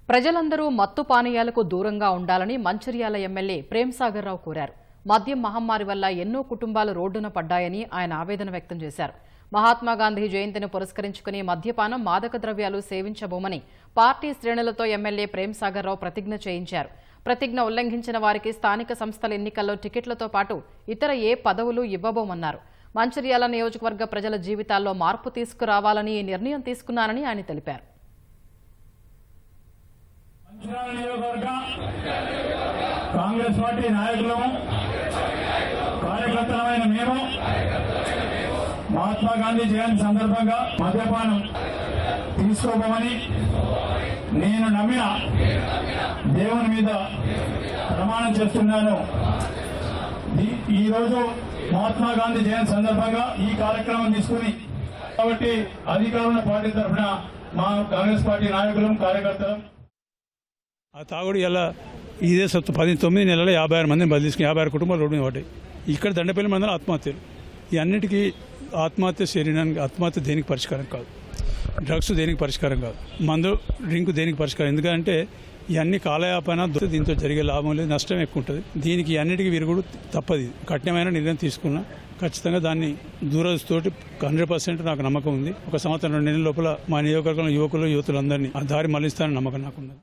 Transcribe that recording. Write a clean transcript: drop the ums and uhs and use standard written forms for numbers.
ప్రజలందరూ మత్తు పానీయాలకు దూరంగా ఉండాలని మంచిర్యాల ఎమ్మెల్యే ప్రేమ్సాగర్ రావు కోరారు. మద్యం మహమ్మారి వల్ల ఎన్నో కుటుంబాలు రోడ్డున పడ్డాయని ఆయన ఆవేదన వ్యక్తం చేశారు. మహాత్మాగాంధీ జయంతిని పురస్కరించుకుని మద్యపానం, మాదక ద్రవ్యాలు సేవించబోమని పార్టీ శ్రేణులతో ఎమ్మెల్యే ప్రేమ్సాగర్ రావు ప్రతిజ్ఞ చేయించారు. ప్రతిజ్ఞ ఉల్లంఘించిన వారికి స్థానిక సంస్థల ఎన్నికల్లో టికెట్లతో పాటు ఇతర ఏ పదవులు ఇవ్వబోమన్నారు. మంచిర్యాల నియోజకవర్గ ప్రజల జీవితాల్లో మార్పు తీసుకురావాలని ఈ నిర్ణయం తీసుకున్నానని ఆయన తెలిపారు. కాంగ్రెస్ పార్టీ నాయకులము, కార్యకర్తలమైన మేము మహాత్మా గాంధీ జయంతి సందర్భంగా మద్యపానం తీసుకోబోమని నేను నమ్మిన దేవుని మీద ప్రమాణం చేస్తున్నాను. ఈరోజు మహాత్మా గాంధీ జయంతి సందర్భంగా ఈ కార్యక్రమం తీసుకుని కాబట్టి అధికారుల పార్టీ తరఫున మా కాంగ్రెస్ పార్టీ నాయకులం, కార్యకర్తలం ఆ తాగుడు ఇలా ఇదే 9 నెలల 56 మందిని బదిలీ తీసుకుని 56 కుటుంబాలు రోడ్డు మీద పడ్డాయి. ఇక్కడ దండపల్లి మందరం ఆత్మహత్యలు. ఈ అన్నిటికీ ఆత్మహత్య శరీరానికి ఆత్మహత్య దేనికి పరిష్కారం కాదు, డ్రగ్స్ దేనికి పరిష్కారం కాదు, మందు డ్రింక్ దేనికి పరిష్కారం. ఎందుకంటే ఇవన్నీ కాలయాపన, దీంతో జరిగే లాభం లేదు, నష్టం ఎక్కువ ఉంటుంది. దీనికి అన్నిటికీ విరుగుడు తప్పది. కఠినమైన నిర్ణయం తీసుకున్నా ఖచ్చితంగా దాన్ని దూరదృష్టితోటి 100% నాకు నమ్మకం ఉంది. 1 సంవత్సరం 2 నెలల లోపల మా నియోజకవర్గంలో యువతులందరినీ ఆ దారి మళ్లిస్తానని నమ్మకం నాకున్నది.